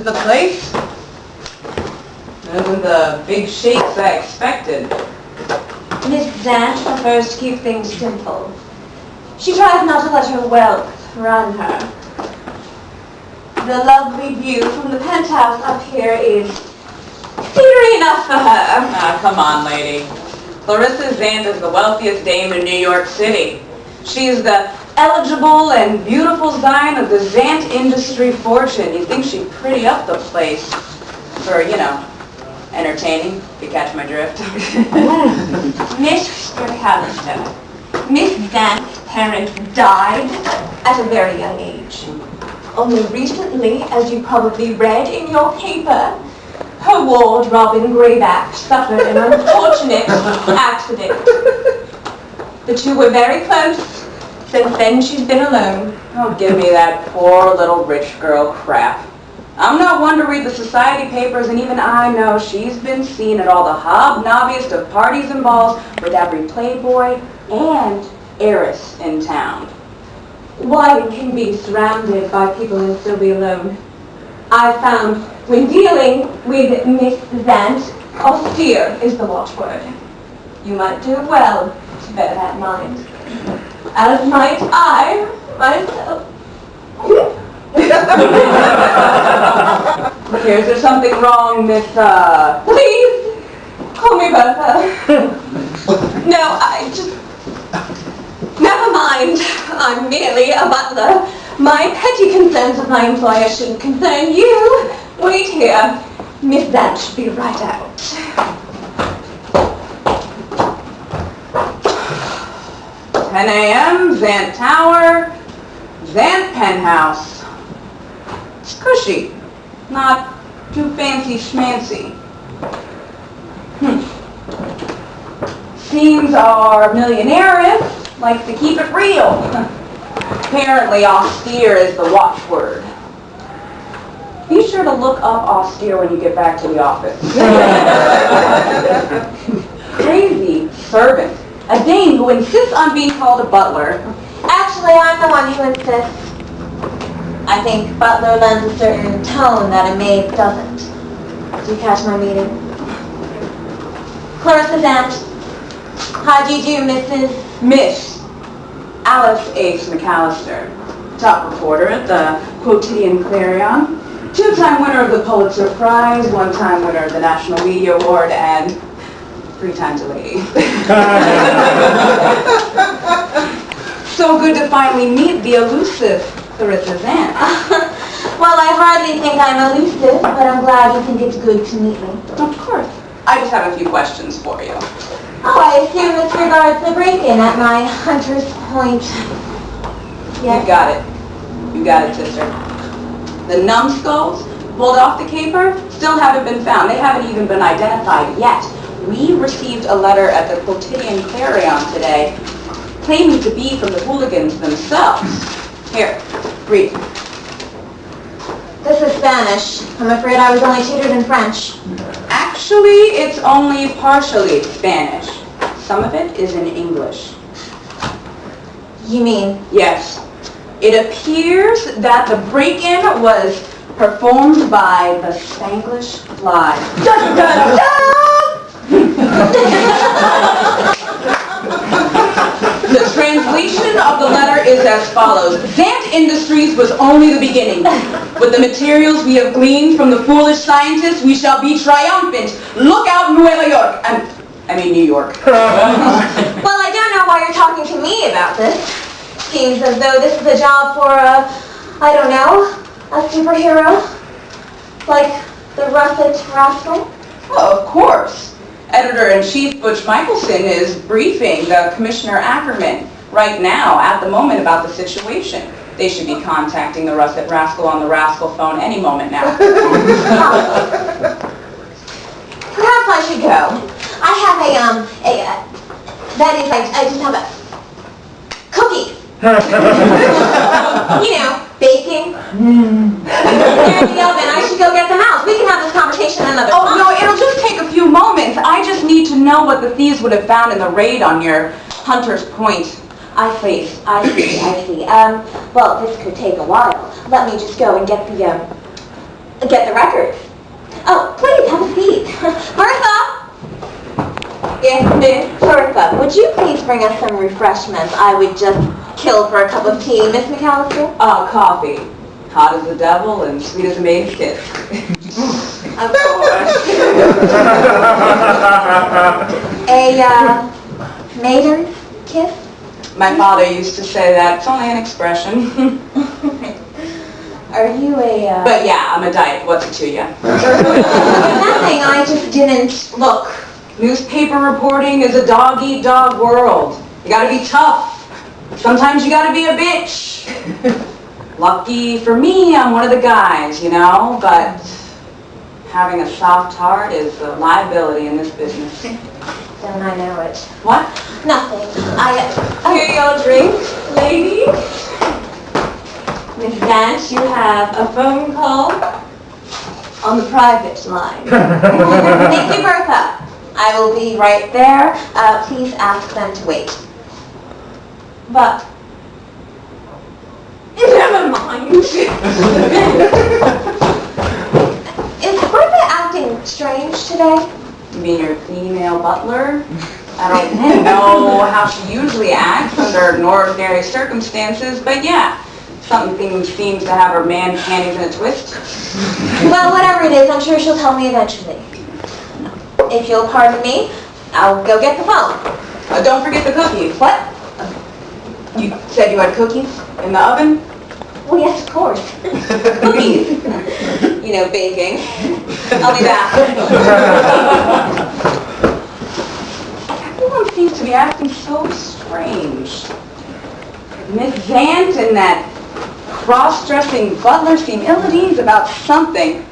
visit the place? Isn't the big shakes I expected. Miss Zant prefers to keep things simple. She tries not to let her wealth run her. The lovely view from the penthouse up here is scenery enough for her. Ah, come on, lady. Clarissa Zant is the wealthiest dame in New York City. She's the eligible and beautiful sign of the Zant industry fortune. You'd think she'd pretty up the place for, entertaining, if you catch my drift. Mr. Callister, Miss Zant's parents died at a very young age. Only recently, as you probably read in your paper, her ward, Robin Grayback, suffered an unfortunate accident. The two were very close. Since then, she's been alone. Oh, give me that poor little rich girl crap. I'm not one to read the society papers, and even I know she's been seen at all the hobnobbiest of parties and balls with every playboy and heiress in town. One can be surrounded by people and still be alone. I found when dealing with Miss Zant, austere is the watchword. You might do well to bear that in mind. As might I myself. Is there something wrong, Miss, Please, call me Bertha. No, never mind. I'm merely a butler. My petty concerns of my employer shouldn't concern you. Wait here. Miss Zant should be right out. 10 a.m., Zant Tower, Zant Penthouse. It's cushy, not too fancy schmancy. Seems our millionaires like to keep it real. Apparently austere is the watchword. Be sure to look up austere when you get back to the office. Crazy servant. A dame who insists on being called a butler. Actually, I'm the one who insists. I think butler lends a certain tone that a maid doesn't. Do you catch my meaning? Clarissa Zant. How do you do, Mrs. Miss Alice Ace McAllister, top reporter at the Quotidian Clarion, 2-time winner of the Pulitzer Prize, 1-time winner of the National Media Award, and 3 times a lady. So good to finally meet the elusive Clarissa Zant. Well, I hardly think I'm elusive, but I'm glad you think it's good to meet me. Of course. I just have a few questions for you. Oh, I assume this regards the break-in at my Hunter's Point. Yes. You got it. You got it, sister. The numbskulls pulled off the caper still haven't been found. They haven't even been identified yet. We received a letter at the Quotidian Clarion today claiming to be from the hooligans themselves. Here, read. This is Spanish. I'm afraid I was only tutored in French. Actually, it's only partially Spanish. Some of it is in English. You mean? Yes. It appears that the break-in was performed by the Spanglish Fly. Dun, dun, dun! The translation of the letter is as follows. Zant Industries was only the beginning. With the materials we have gleaned from the foolish scientists, we shall be triumphant. Look out, Nueva York. I mean New York. Well, I don't know why you're talking to me about this. Seems as though this is a job for I don't know, a superhero? Like the Russet Rascal? Oh, of course. Editor-in-Chief Butch Michelson is briefing Commissioner Ackerman right now, at the moment, about the situation. They should be contacting the Russet Rascal on the Rascal phone any moment now. Perhaps I should go. I have I just have a cookie. You know, baking. They're in the oven. I should go get them out. We can have this conversation another time. Oh, no, it'll just take a few moments. I just need to know what the thieves would have found in the raid on your Hunter's Point. I see. Well, this could take a while. Let me just go and get the Get the record. Oh, please, have a seat. Bertha! Yes, Miss Bertha, would you please bring us some refreshments? I would just kill for a cup of tea. Miss McAllister? Coffee. Hot as the devil and sweet as a maiden's kiss. Of course. A, maiden kiss? My father used to say that. It's only an expression. Are you a, But yeah, I'm a dyke. What's it to you? Nothing, I just didn't look. Newspaper reporting is a dog-eat-dog world. You gotta be tough. Sometimes you gotta be a bitch. Lucky for me, I'm one of the guys, you know, but having a soft heart is a liability in this business. Don't I know it? What? Nothing. Here your drink, ladies. Miss Vance, you have a phone call on the private line. Thank you, Bertha. I will be right there. Please ask them to wait. But, never mind. Is Bertha acting strange today? You mean your female butler? I don't know how she usually acts under ordinary circumstances, but yeah, something seems to have her man panties in a twist. Well, whatever it is, I'm sure she'll tell me eventually. If you'll pardon me, I'll go get the phone. Don't forget the cookies. What? You said you had cookies in the oven? Oh, yes, of course. Cookies. You know, baking. I'll be back. Everyone seems to be acting so strange. Miss Zant and that cross-dressing butler seem ill at ease about something.